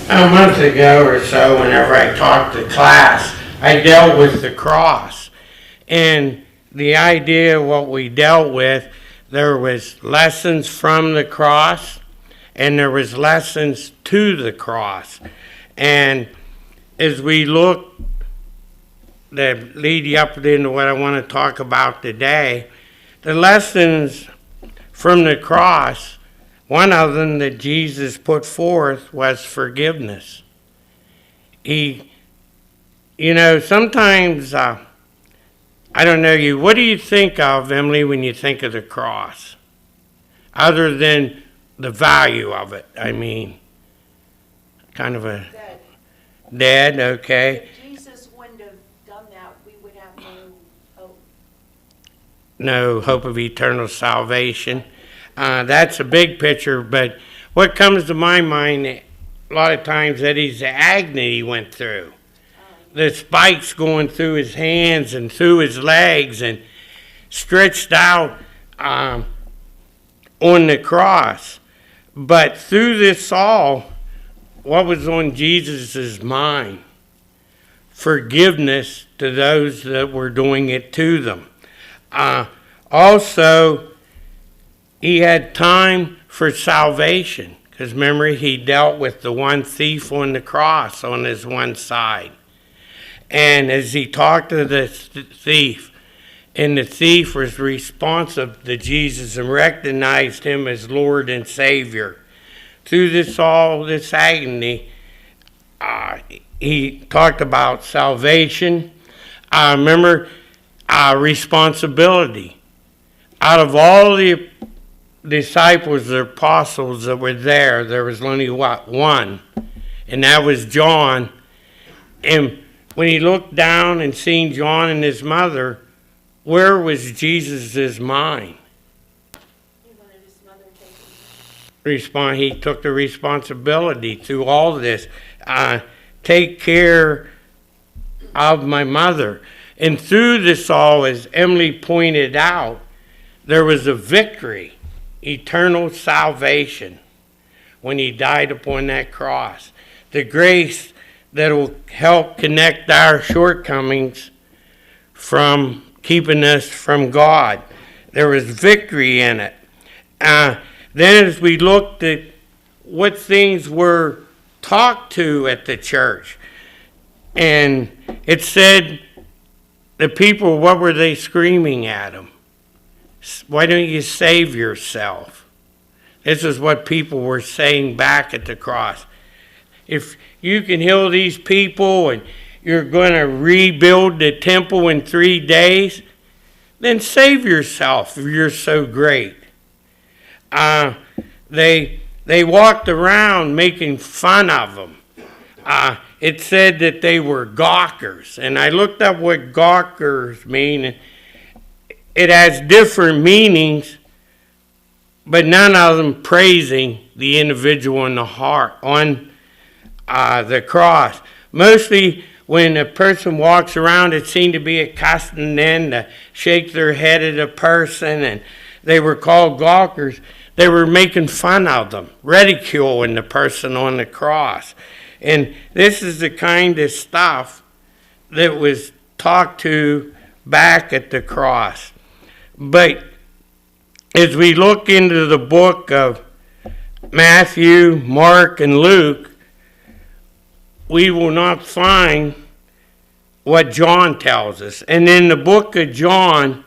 A month ago or so, whenever I taught the class, I dealt with the cross. And the idea of what we dealt with, there was lessons from the cross, and there was lessons to the cross. And as we look that lead you up into what I want to talk about today, the lessons from the cross, one of them that Jesus put forth was forgiveness. Sometimes, I don't know you, what do you think of, Emily, when you think of the cross? Other than the value of it, I mean, kind of a... Dead, okay. If Jesus wouldn't have done that, we would have no hope. No hope of eternal salvation. That's a big picture, but what comes to my mind a lot of times that is the agony he went through. The spikes going through his hands and through his legs and stretched out on the cross. But through this all, what was on Jesus' mind? Forgiveness to those that were doing it to them. Also, he had time for salvation, because remember, he dealt with the one thief on the cross on his one side. And as he talked to the thief, and the thief was responsive to Jesus and recognized him as Lord and Savior. Through this agony, he talked about salvation. Remember, responsibility. Out of all the disciples, the apostles that were there was only one, and that was John. And when he looked down and seen John and his mother, where was Jesus' mind? He took the responsibility through all this. Take care of my mother. And through this all, as Emily pointed out, there was a victory, eternal salvation, when he died upon that cross. The grace that will help connect our shortcomings from keeping us from God. There was victory in it. Then as we looked at what things were talked to at the church, and it said the people, what were they screaming at him? Why don't you save yourself? This is what people were saying back at the cross. If you can heal these people and you're going to rebuild the temple in 3 days, then save yourself if you're so great. They walked around making fun of them. It said that they were gawkers, and I looked up what gawkers mean. It has different meanings, but none of them praising the individual in the heart on the cross. Mostly when a person walks around, it seemed to be accustomed then to shake their head at a person, and they were called gawkers. They were making fun of them, ridiculing the person on the cross. And this is the kind of stuff that was talked to back at the cross. But as we look into the book of Matthew, Mark, and Luke, we will not find what John tells us. And in the book of John,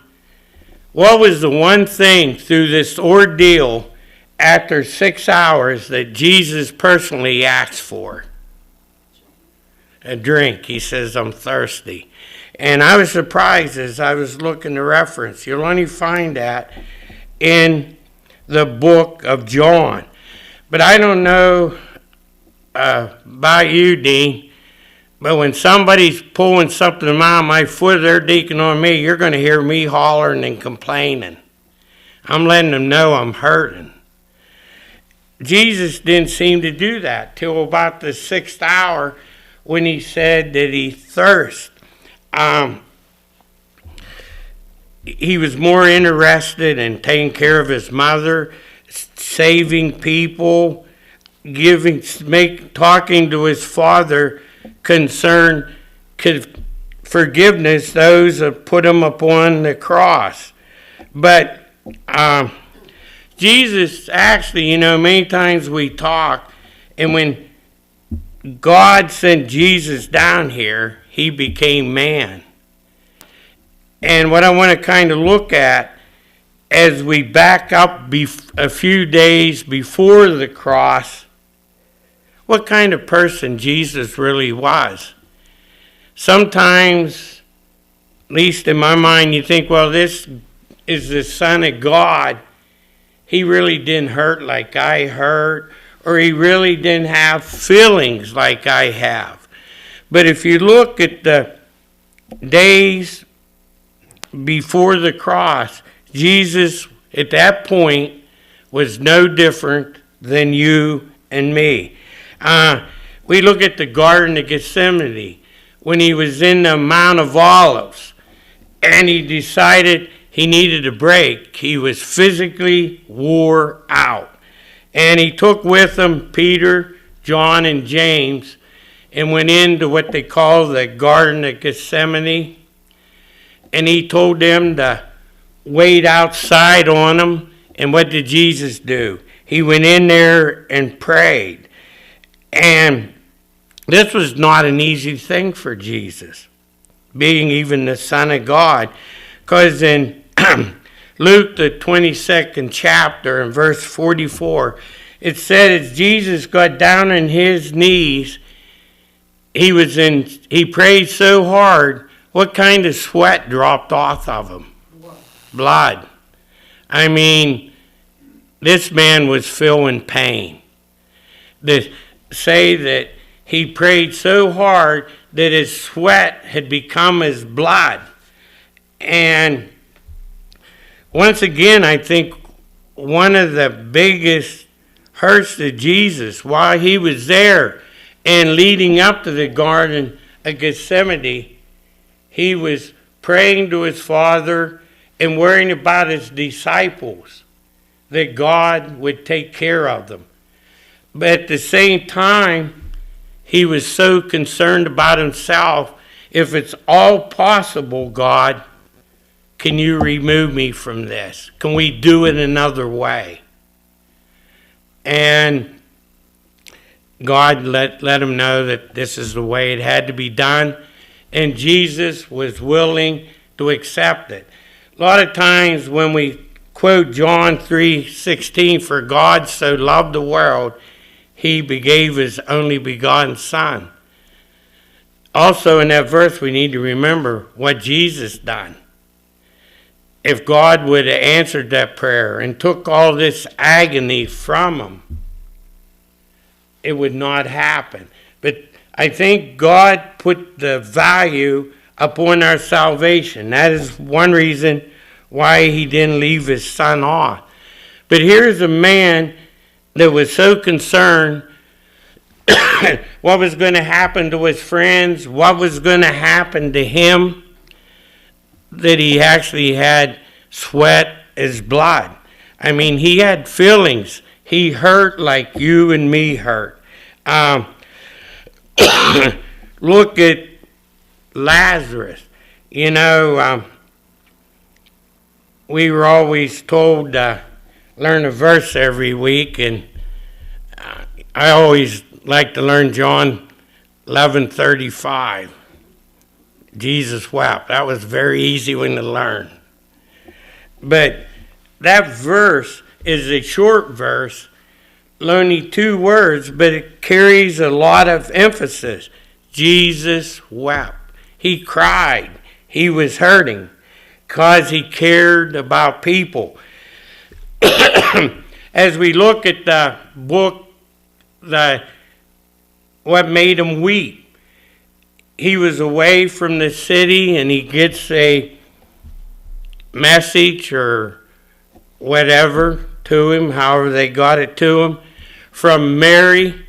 what was the one thing through this ordeal after 6 hours that Jesus personally asked for? A drink. He says, I'm thirsty. And I was surprised as I was looking the reference. You'll only find that in the book of John. But I don't know about you, Dean, but when somebody's pulling something out of my foot, they're deaking on me, you're going to hear me hollering and complaining. I'm letting them know I'm hurting. Jesus didn't seem to do that till about the 6th hour when he said that he thirsted. He was more interested in taking care of his mother, saving people, talking to his Father concern forgiveness those that put him upon the cross. But Jesus actually, many times we talk, and when God sent Jesus down here, he became man. And what I want to kind of look at as we back up a few days before the cross, what kind of person Jesus really was. Sometimes, at least in my mind, you think, well, this is the Son of God. He really didn't hurt like I hurt, or he really didn't have feelings like I have. But if you look at the days before the cross, Jesus at that point was no different than you and me. We look at the Garden of Gethsemane when he was in the Mount of Olives and he decided he needed a break. He was physically wore out. And he took with him Peter, John, and James and went into what they call the Garden of Gethsemane. And he told them to wait outside on him. And what did Jesus do? He went in there and prayed. And this was not an easy thing for Jesus, being even the Son of God. Because in Luke, the 22nd chapter, in verse 44, it said as Jesus got down on his knees, he prayed so hard, what kind of sweat dropped off of him? Blood. I mean, this man was feeling pain. They say that he prayed so hard that his sweat had become his blood. And once again, I think one of the biggest hurts to Jesus while he was there and leading up to the Garden of Gethsemane, he was praying to his Father and worrying about his disciples, that God would take care of them. But at the same time, he was so concerned about himself. If it's all possible, God, can you remove me from this? Can we do it another way? And God let him know that this is the way it had to be done. And Jesus was willing to accept it. A lot of times when we quote John 3:16, for God so loved the world, he gave his only begotten Son. Also in that verse, we need to remember what Jesus done. If God would have answered that prayer and took all this agony from him, it would not happen. But I think God put the value upon our salvation. That is one reason why he didn't leave his Son off. But here's a man that was so concerned what was going to happen to his friends, what was going to happen to him, that he actually had sweat as blood. I mean, he had feelings. He hurt like you and me hurt. Look at Lazarus. We were always told to learn a verse every week, and I always like to learn John 11:35. Jesus wept. That was a very easy one to learn. But that verse is a short verse, only 2 words, but it carries a lot of emphasis. Jesus wept. He cried. He was hurting because he cared about people. As we look at the book, what made him weep, he was away from the city and he gets a message or whatever to him, however they got it to him, from Mary,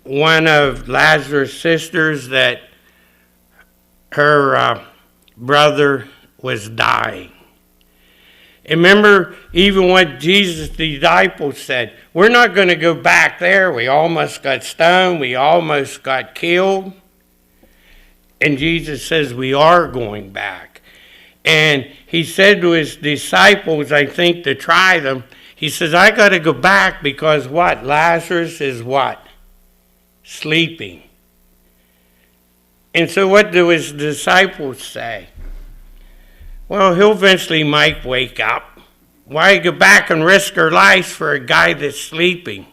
one of Lazarus' sisters, that her brother was dying. And remember even what Jesus' disciples said. We're not going to go back there. We almost got stoned. We almost got killed. And Jesus says we are going back. And he said to his disciples, I think to try them, he says, I got to go back because what? Lazarus is what? Sleeping. And so what do his disciples say? Well, he'll eventually might wake up. Why go back and risk our lives for a guy that's sleeping?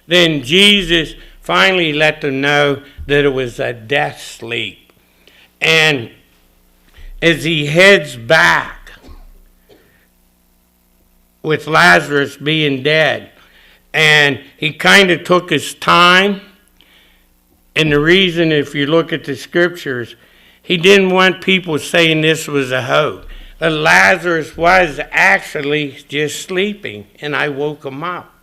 Then Jesus finally let them know that it was a death sleep. And as he heads back, with Lazarus being dead, and he kind of took his time. And the reason, if you look at the scriptures, he didn't want people saying this was a hoax. That Lazarus was actually just sleeping, and I woke him up.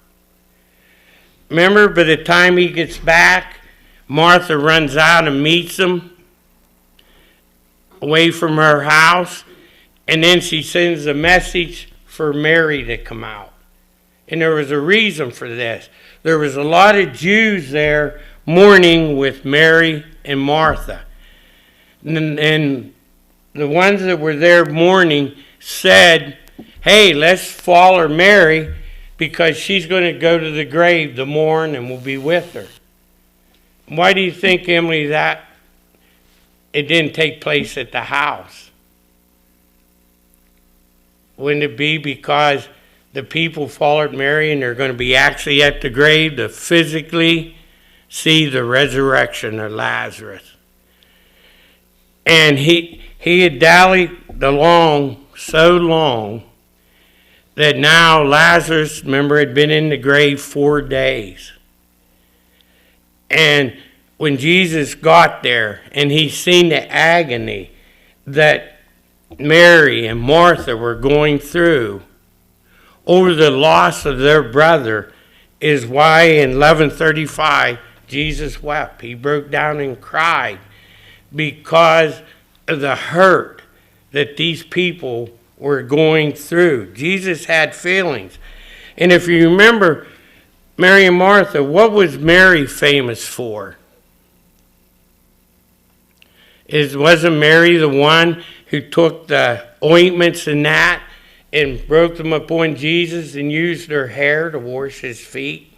Remember, by the time he gets back, Martha runs out and meets him away from her house, and then she sends a message for Mary to come out. And there was a reason for this. There was a lot of Jews there mourning with Mary and Martha. And the ones that were there mourning said, hey, let's follow Mary because she's going to go to the grave to mourn and we'll be with her. Why do you think, Emily, that it didn't take place at the house? Wouldn't it be because the people followed Mary and they're going to be actually at the grave to physically see the resurrection of Lazarus? And he had dallied along so long that now Lazarus, remember, had been in the grave 4 days. And when Jesus got there and he seen the agony that Mary and Martha were going through over the loss of their brother, is why in 11:35 Jesus wept. He broke down and cried because of the hurt that these people were going through. Jesus had feelings. And if you remember Mary and Martha, what was Mary famous for? Wasn't Mary the one who took the ointments and that and broke them upon Jesus and used her hair to wash his feet?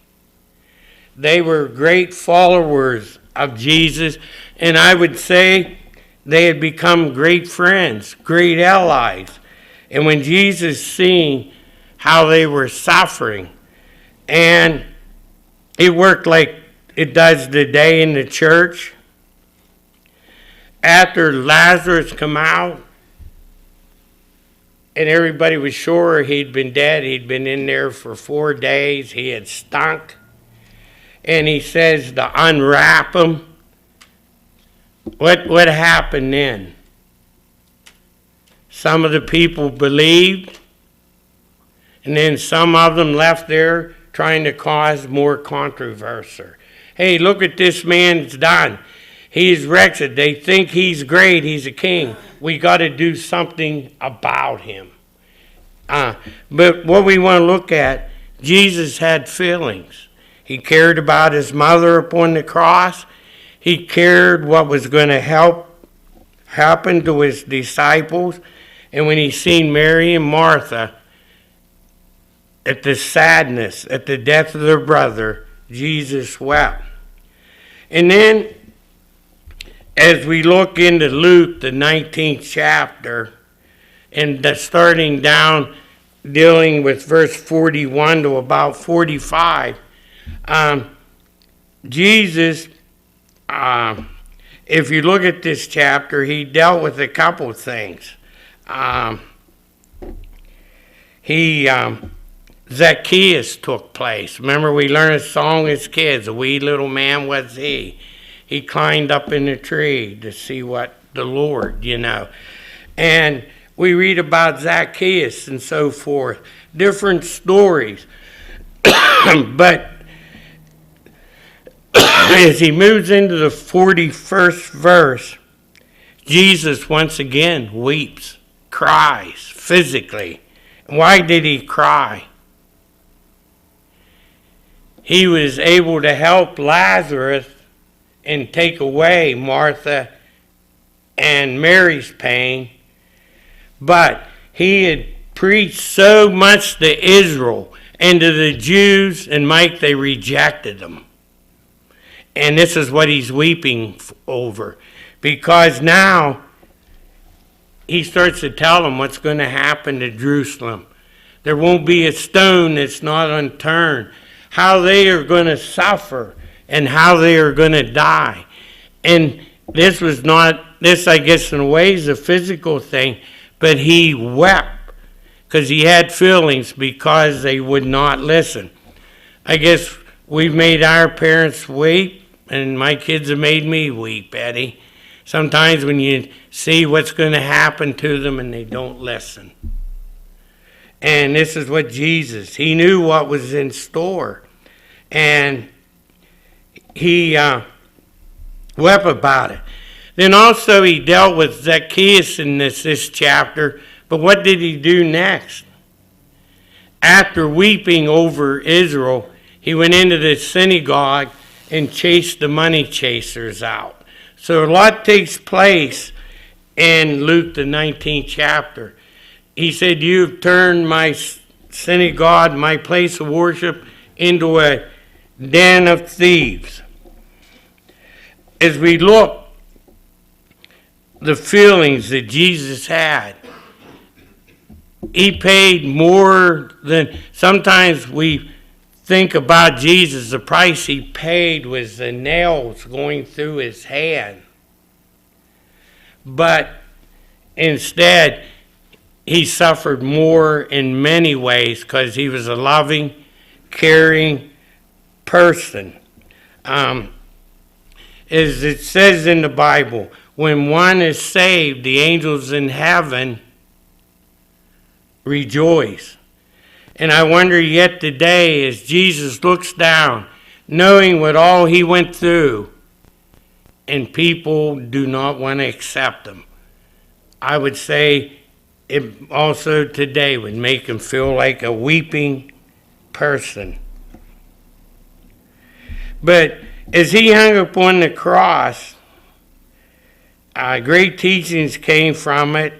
They were great followers of Jesus, and I would say they had become great friends, great allies. And when Jesus seen how they were suffering, and it worked like it does today in the church. After Lazarus come out, and everybody was sure he'd been dead, he'd been in there for 4 days, he had stunk, and he says to unwrap him. What happened then? Some of the people believed, and then some of them left there trying to cause more controversy. Hey, look what this man's done. He's wretched. They think he's great. He's a king. We got to do something about him. But what we want to look at, Jesus had feelings. He cared about his mother upon the cross. He cared what was going to happen to his disciples. And when he seen Mary and Martha at the sadness, at the death of their brother, Jesus wept. And then, as we look into Luke, the 19th chapter, and starting down, dealing with verse 41 to about 45, Jesus, if you look at this chapter, he dealt with a couple things. Zacchaeus took place. Remember, we learned a song as kids, a wee little man was he. He climbed up in a tree to see what the Lord, And we read about Zacchaeus and so forth, different stories. But as he moves into the 41st verse, Jesus once again weeps, cries physically. Why did he cry? He was able to help Lazarus and take away Martha and Mary's pain, but he had preached so much to Israel and to the Jews, and Mike, they rejected him. And this is what he's weeping over, because now he starts to tell them what's going to happen to Jerusalem. There won't be a stone that's not unturned. How they are going to suffer and how they are going to die. And this, I guess, in a way is a physical thing, but he wept because he had feelings because they would not listen. I guess we've made our parents weep, and my kids have made me weep, Eddie. Sometimes when you see what's going to happen to them and they don't listen. And this is what Jesus, he knew what was in store. And he wept about it. Then also he dealt with Zacchaeus in this chapter. But what did he do next? After weeping over Israel, he went into the synagogue and chased the money chasers out. So a lot takes place in Luke the 19th chapter. He said, "You've turned my synagogue, my place of worship, into a den of thieves." As we look, the feelings that Jesus had, he paid more than, sometimes we think about Jesus, the price he paid was the nails going through his hand. But instead, he suffered more in many ways because he was a loving, caring person. As it says in the Bible, when one is saved, the angels in heaven rejoice. And I wonder yet today, as Jesus looks down, knowing what all he went through, and people do not want to accept him, I would say it also today would make him feel like a weeping person. But as he hung upon the cross, great teachings came from it,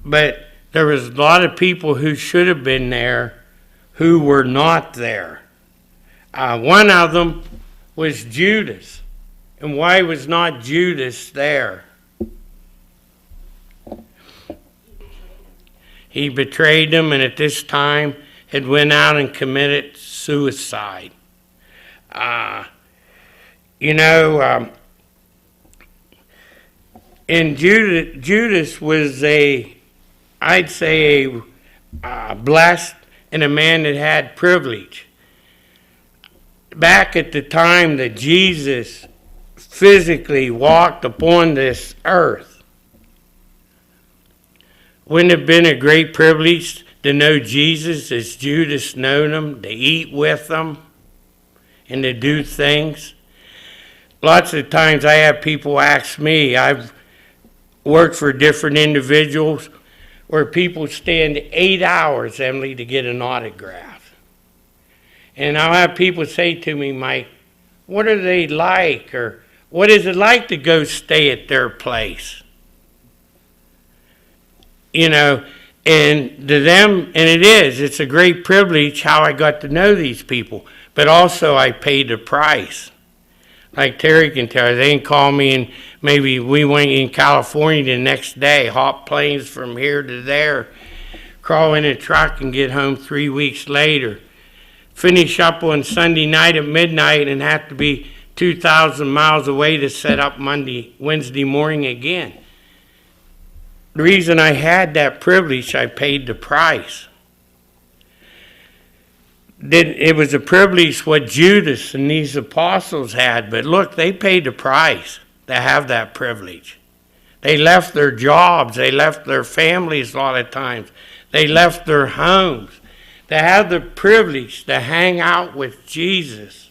but there was a lot of people who should have been there who were not there. One of them was Judas. And why was not Judas there? He betrayed him, and at this time had went out and committed suicide. And Judas was I'd say blessed and a man that had privilege. Back at the time that Jesus physically walked upon this earth, wouldn't it have been a great privilege to know Jesus as Judas known him, to eat with him, and to do things? Lots of times I have people ask me, I've worked for different individuals where people stand 8 hours, Emily, to get an autograph. And I'll have people say to me, "Mike, what are they like?" Or "What is it like to go stay at their place?" And to them, and it's a great privilege how I got to know these people. But also I paid the price. Like Terry can tell you, they didn't call me, and maybe we went in California the next day, hop planes from here to there, crawl in a truck and get home 3 weeks later, finish up on Sunday night at midnight and have to be 2,000 miles away to set up Wednesday morning again. The reason I had that privilege, I paid the price. It was a privilege what Judas and these apostles had, but look, they paid the price to have that privilege. They left their jobs, they left their families a lot of times, they left their homes to have the privilege to hang out with Jesus.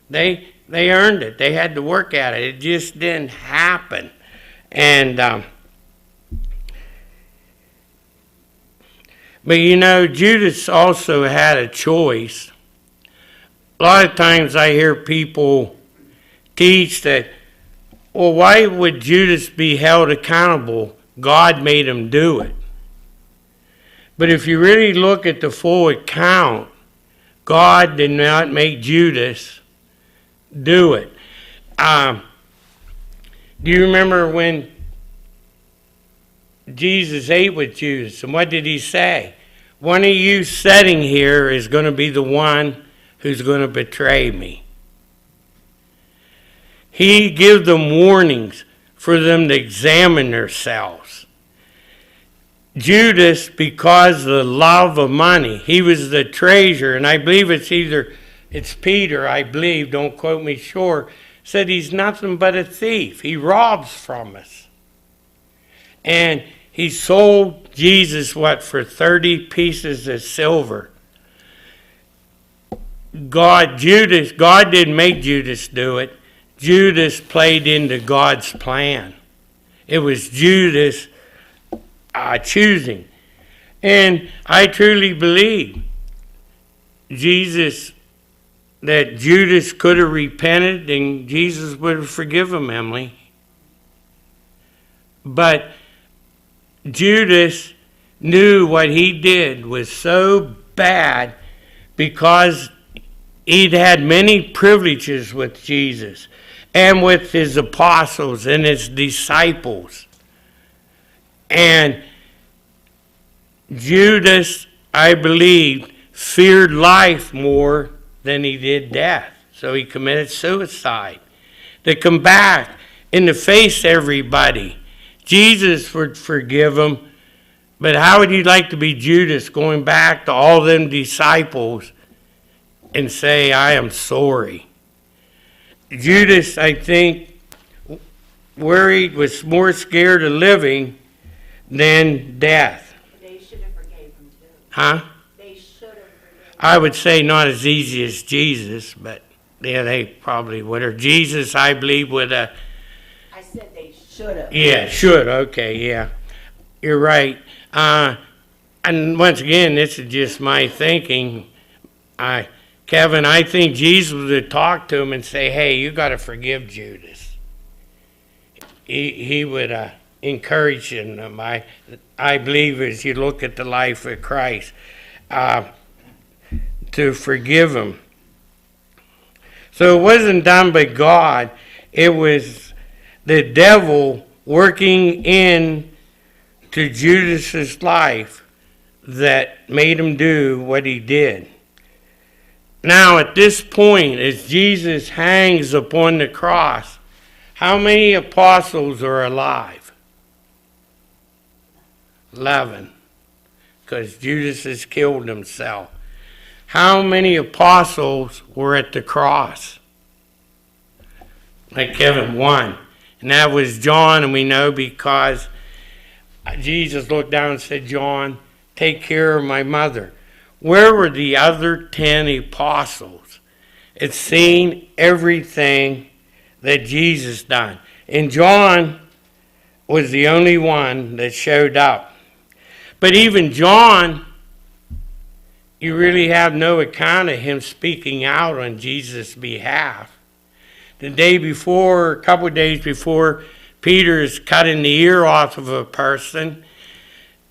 They earned it. They had to work at it. It just didn't happen. And But you know, Judas also had a choice. A lot of times I hear people teach that, well, why would Judas be held accountable? God made him do it. But if you really look at the full account, God did not make Judas do it. Do you remember when Jesus ate with Judas? And what did he say? One of you sitting here is going to be the one who's going to betray me. He gave them warnings for them to examine themselves. Judas, because of the love of money, he was the treasurer, and I believe it's Peter, I believe, don't quote me sure, said he's nothing but a thief. He robs from us. And he sold Jesus, for 30 pieces of silver. God didn't make Judas do it. Judas played into God's plan. It was Judas choosing. And I truly believe that Judas could have repented and Jesus would have forgiven him, Emily. But Judas knew what he did was so bad because he'd had many privileges with Jesus and with his apostles and his disciples. And Judas, I believe, feared life more than he did death. So he committed suicide. To come back and to face everybody. Jesus would forgive him. But how would you like to be Judas going back to all them disciples and say, I am sorry? Judas, I think, was more scared of living than death. They should have forgave him too. Huh? They should have forgave him. I would say not as easy as Jesus, but yeah, they probably would. Or Jesus, I believe, would have. I said they should have. Yeah, should. Okay, yeah. You're right. And once again, this is just my thinking. Kevin, I think Jesus would talk to him and say, hey, you got to forgive Judas. He would encourage him. I believe as you look at the life of Christ, to forgive him. So it wasn't done by God. It was the devil working in to Judas's life that made him do what he did. Now at this point, as Jesus hangs upon the cross, how many apostles are alive? 11. Because Judas has killed himself. How many apostles were at the cross? Like Kevin, 1. And that was John, and we know because Jesus looked down and said, John, take care of my mother. Where were the other 10 apostles? It's seen everything that Jesus done. And John was the only one that showed up. But even John, you really have no account of him speaking out on Jesus' behalf. The day before, a couple of days before, Peter is cutting the ear off of a person,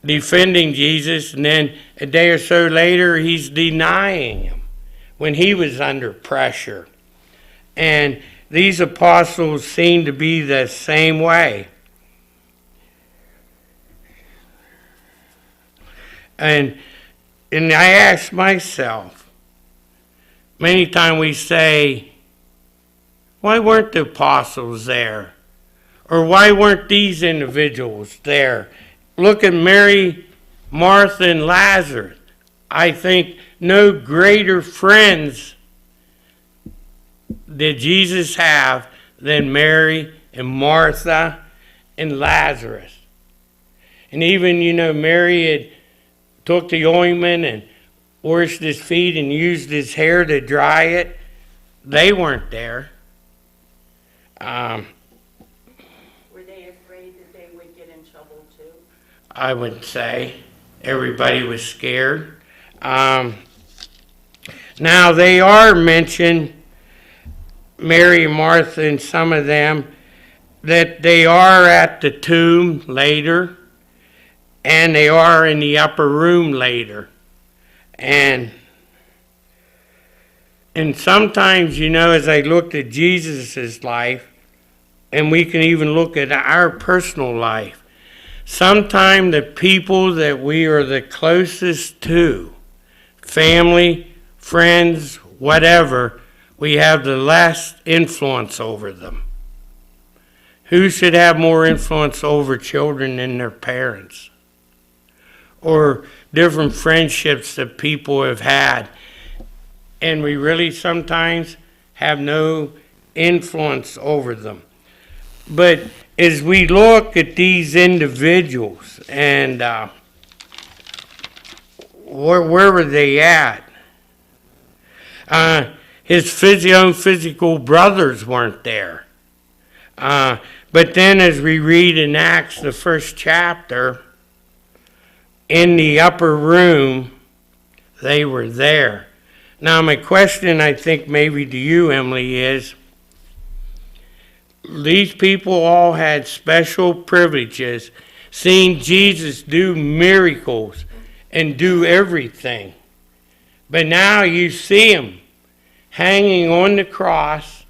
defending Jesus, and then a day or so later, he's denying him when he was under pressure. And these apostles seem to be the same way. And I ask myself, many times we say, why weren't the apostles there? Or why weren't these individuals there? Look at Mary, Martha, and Lazarus. I think no greater friends did Jesus have than Mary and Martha and Lazarus. And even, Mary had took the ointment and washed his feet and used his hair to dry it. They weren't there. Were they afraid that they would get in trouble too? I would say. Everybody was scared. Now they are mentioned, Mary and Martha and some of them, that they are at the tomb later, and they are in the upper room later. And sometimes, as I looked at Jesus' life, and we can even look at our personal life, sometimes the people that we are the closest to, family, friends, whatever, we have the less influence over them. Who should have more influence over children than their parents? Or different friendships that people have had. And we really sometimes have no influence over them. But as we look at these individuals and where were they at? His own physical brothers weren't there. But then as we read in Acts, the first chapter, in the upper room, they were there. Now my question, I think maybe to you, Emily, is these people all had special privileges, seeing Jesus do miracles and do everything. But now you see him hanging on the cross,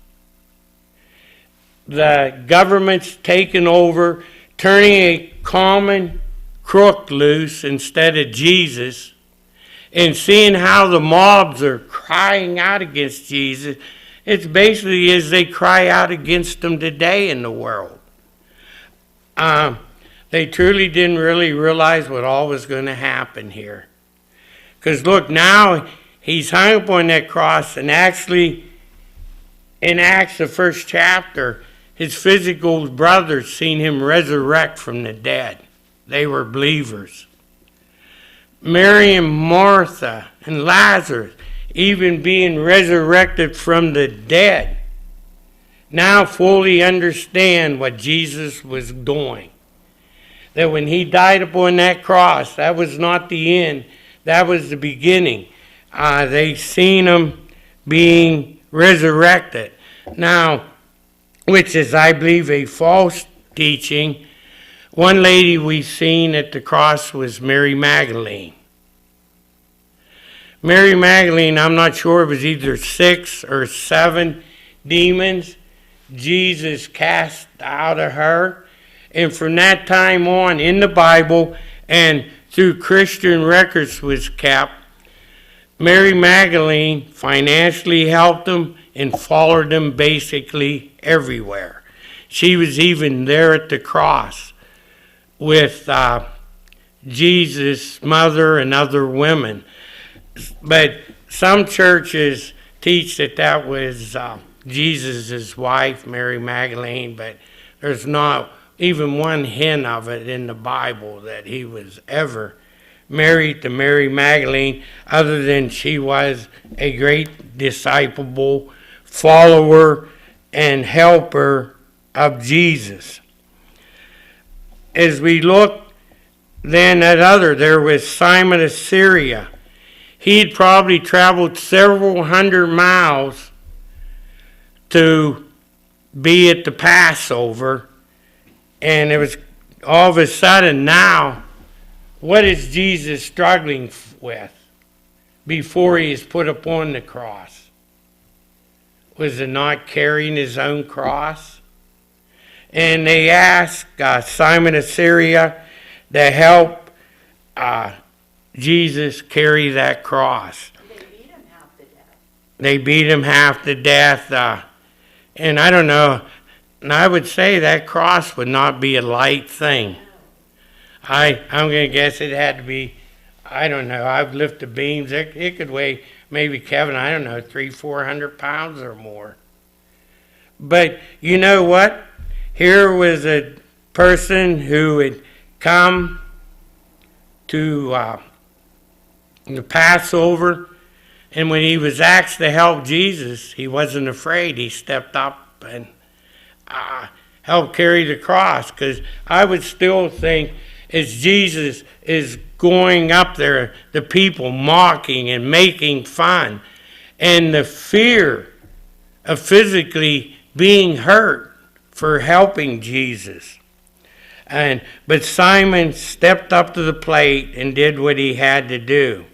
the government's taken over, turning a common crook loose instead of Jesus, and seeing how the mobs are crying out against Jesus. It's basically as they cry out against him today in the world. They truly didn't really realize what all was going to happen here. Because look, now he's hung up on that cross, and actually in Acts, the first chapter, his physical brothers seen him resurrect from the dead. They were believers. Mary and Martha and Lazarus even being resurrected from the dead, now fully understand what Jesus was doing. That when he died upon that cross, that was not the end, that was the beginning. They seen him being resurrected. Now, which is, I believe, a false teaching. One lady we seen at the cross was Mary Magdalene. Mary Magdalene, I'm not sure, it was either 6 or 7 demons Jesus cast out of her. And from that time on, in the Bible and through Christian records was kept, Mary Magdalene financially helped them and followed them basically everywhere. She was even there at the cross with Jesus' mother and other women. But some churches teach that was Jesus' wife, Mary Magdalene, but there's not even one hint of it in the Bible that he was ever married to Mary Magdalene, other than she was a great disciple, follower, and helper of Jesus. As we look then at there was Simon of Syria. He'd probably traveled several hundred miles to be at the Passover, and it was all of a sudden now, what is Jesus struggling with before he is put upon the cross? Was it not carrying his own cross? And they asked Simon of Syria to help Jesus carry that cross. They beat him half to death. They beat him half to death. And I don't know, and I would say that cross would not be a light thing. I'm going to guess it had to be, I don't know, I've lifted beams. It could weigh, maybe, Kevin, I don't know, 300-400 pounds or more. But you know what? Here was a person who had come to the Passover, and when he was asked to help Jesus, he wasn't afraid. He stepped up and helped carry the cross, because I would still think as Jesus is going up there, the people mocking and making fun, and the fear of physically being hurt for helping Jesus. But Simon stepped up to the plate and did what he had to do.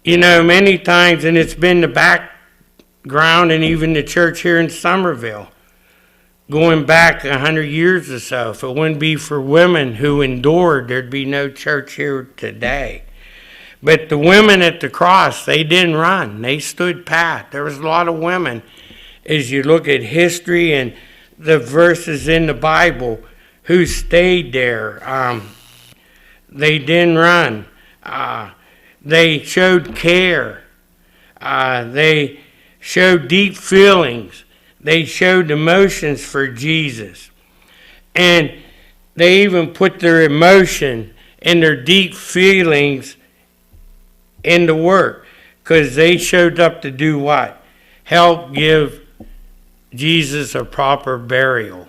You know, many times, and it's been the background and even the church here in Summerville, going back 100 years or so, if it wouldn't be for women who endured, there'd be no church here today. But the women at the cross, they didn't run. They stood pat. There was a lot of women, as you look at history and the verses in the Bible, who stayed there. They didn't run. They showed care. They showed deep feelings. They showed emotions for Jesus. And they even put their emotion and their deep feelings into work, because they showed up to do what? Help give Jesus a proper burial.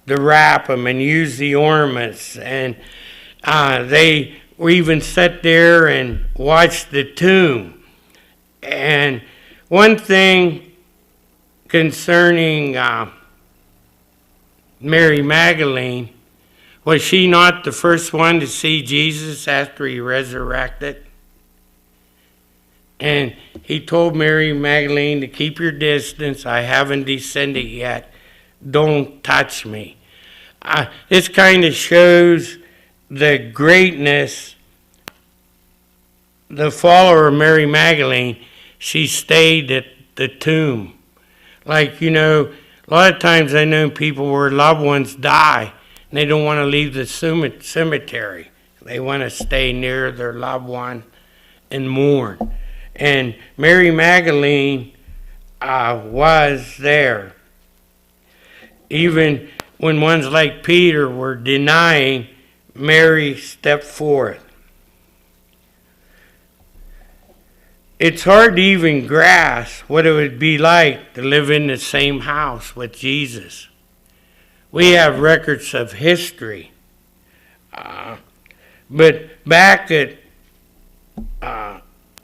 To wrap him and use the ornaments. And they were even sat there and watched the tomb. And one thing concerning Mary Magdalene, was she not the first one to see Jesus after he resurrected? And he told Mary Magdalene to keep your distance. I haven't descended yet. Don't touch me. This kind of shows the greatness. The follower of Mary Magdalene, she stayed at the tomb. Like, you know, a lot of times I know people where loved ones die and they don't want to leave the cemetery. They want to stay near their loved one and mourn. And Mary Magdalene was there. Even when ones like Peter were denying, Mary stepped forth. It's hard to even grasp what it would be like to live in the same house with Jesus. We have records of history. But back at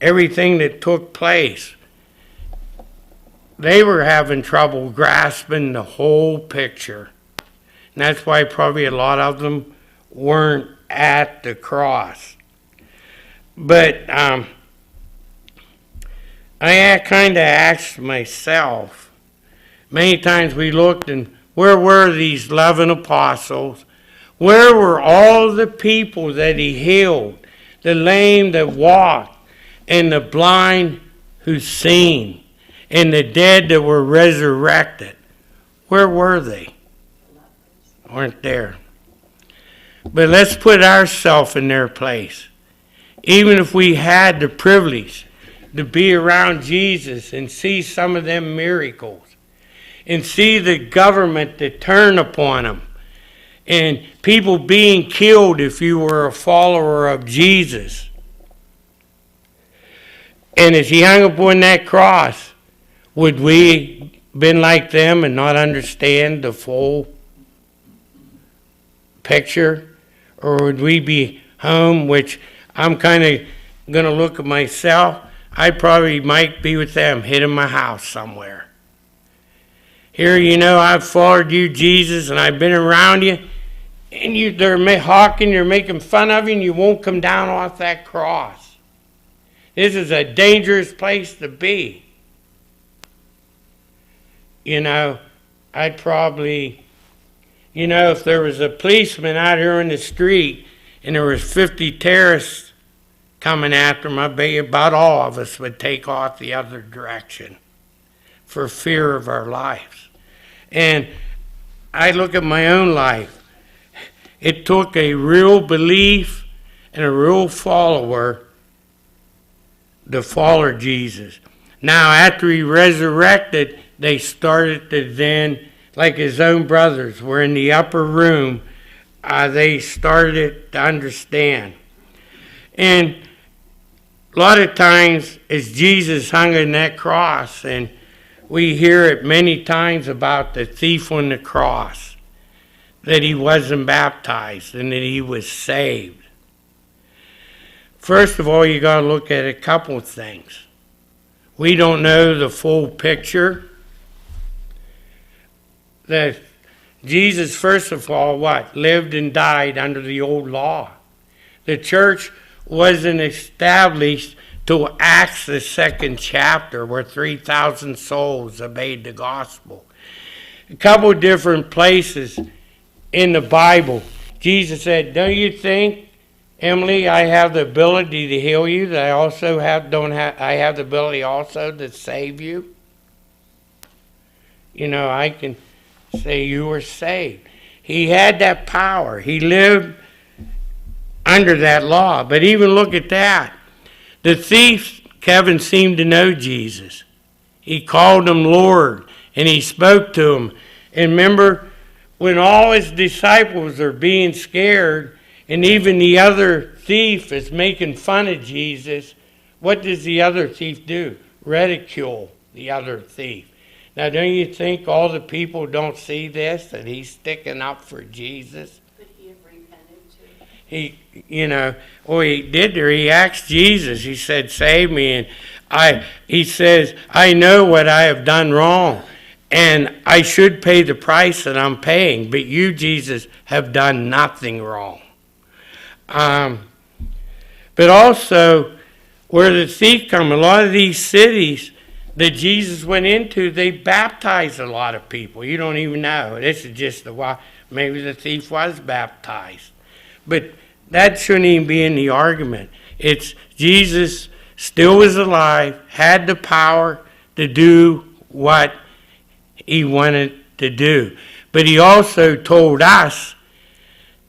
everything that took place, they were having trouble grasping the whole picture. And that's why probably a lot of them weren't at the cross. But I kind of asked myself, many times we looked, and where were these 11 apostles? Where were all the people that he healed? The lame that walked, and the blind who seen, and the dead that were resurrected. Where were they? Weren't there. But let's put ourselves in their place. Even if we had the privilege to be around Jesus and see some of them miracles, and see the government that turn upon him, and people being killed if you were a follower of Jesus. And as he hung upon that cross, would we been like them and not understand the full picture? Or would we be home, which I'm kind of going to look at myself, I probably might be with them, hid in my house somewhere. Here, you know, I've followed you, Jesus, and I've been around you, and they're hawking, you're making fun of you, and you won't come down off that cross. This is a dangerous place to be. You know, I'd probably, you know, if there was a policeman out here in the street and there was 50 terrorists coming after him, I bet you about all of us would take off the other direction for fear of our lives. And I look at my own life. It took a real belief and a real follower to follow Jesus. Now, after he resurrected, they started to then, like his own brothers were in the upper room, they started to understand. And a lot of times, as Jesus hung on that cross, and we hear it many times about the thief on the cross. that he wasn't baptized and that he was saved? First of all, you got to look at a couple of things. We don't know the full picture. That Jesus, first of all, lived and died under the old law. The church wasn't established till Acts, the 2nd chapter, where 3,000 souls obeyed the gospel. A couple different places in the Bible, Jesus said, "Don't you think, Emily, I have the ability to heal you? That I have the ability also to save you? I can say you were saved." He had that power. He lived under that law. But even look at that. The thief, Kevin, seemed to know Jesus. He called him Lord, and he spoke to him. And remember, when all his disciples are being scared, and even the other thief is making fun of Jesus, what does the other thief do? Ridicule the other thief. Now, don't you think all the people don't see this, that he's sticking up for Jesus? Could he have repented too? He did there. He asked Jesus. He said, "Save me." And he says, "I know what I have done wrong, and I should pay the price that I'm paying. But you, Jesus, have done nothing wrong." But also, where the thief come, a lot of these cities that Jesus went into, they baptized a lot of people. You don't even know. This is just maybe the thief was baptized. But that shouldn't even be in the argument. It's Jesus still was alive, had the power to do what he wanted to do. But he also told us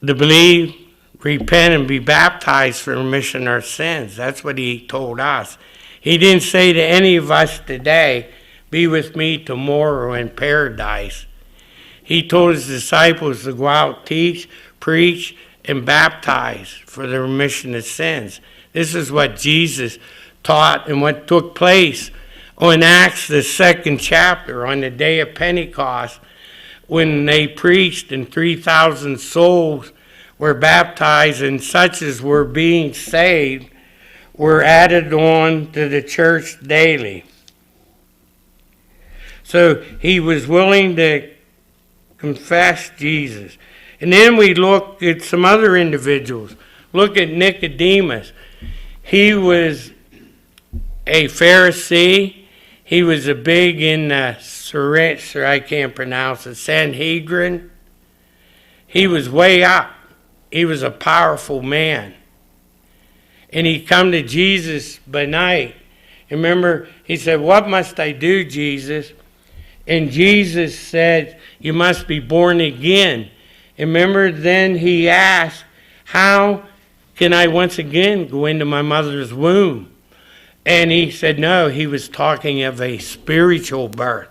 to believe, repent, and be baptized for remission of our sins. That's what he told us. He didn't say to any of us today, "Be with me tomorrow in paradise." He told his disciples to go out, teach, preach, and baptize for the remission of sins. This is what Jesus taught and what took place on Acts, the 2nd chapter, on the day of Pentecost, when they preached and 3,000 souls were baptized, and such as were being saved were added on to the church daily. So he was willing to confess Jesus. And then we look at some other individuals. Look at Nicodemus. He was a Pharisee. He was a big in the Sanhedrin. He was way up. He was a powerful man. And he come to Jesus by night. And remember, he said, "What must I do, Jesus?" And Jesus said, "You must be born again." And remember, then he asked, "How can I once again go into my mother's womb?" And he said, no, he was talking of a spiritual birth.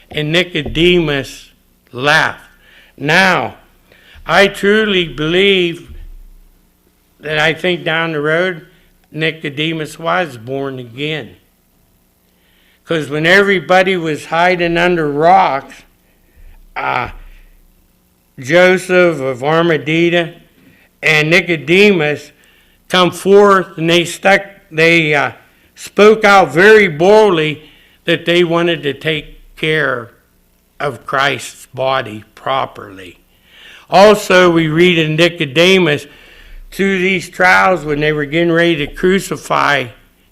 And Nicodemus laughed. Now, I truly believe that I think down the road, Nicodemus was born again. Because when everybody was hiding under rocks, Joseph of Arimathea and Nicodemus come forth, and they spoke out very boldly that they wanted to take care of Christ's body properly. Also, we read in Nicodemus, through these trials when they were getting ready to crucify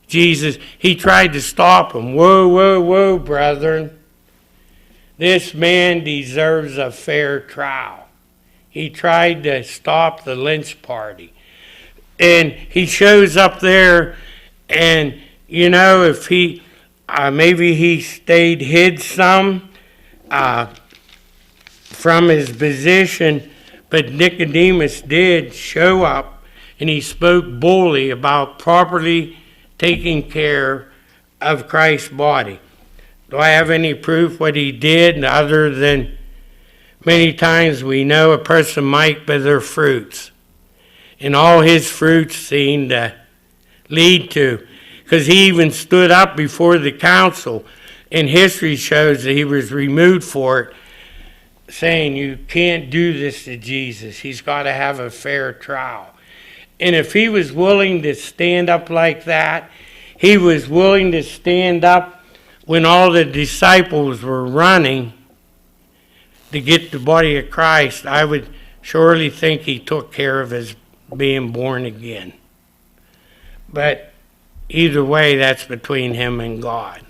Jesus, he tried to stop them. Whoa, whoa, whoa, brethren. This man deserves a fair trial. He tried to stop the lynch party. And he shows up there, and, you know, if he, maybe he stayed hid some from his position, but Nicodemus did show up, and he spoke boldly about properly taking care of Christ's body. Do I have any proof what he did other than many times we know a person might by their fruits? And all his fruits seem to lead to, because he even stood up before the council, and history shows that he was removed for it, saying you can't do this to Jesus. He's got to have a fair trial. And if he was willing to stand up like that, he was willing to stand up when all the disciples were running to get the body of Christ, I would surely think he took care of his being born again. But either way, that's between him and God.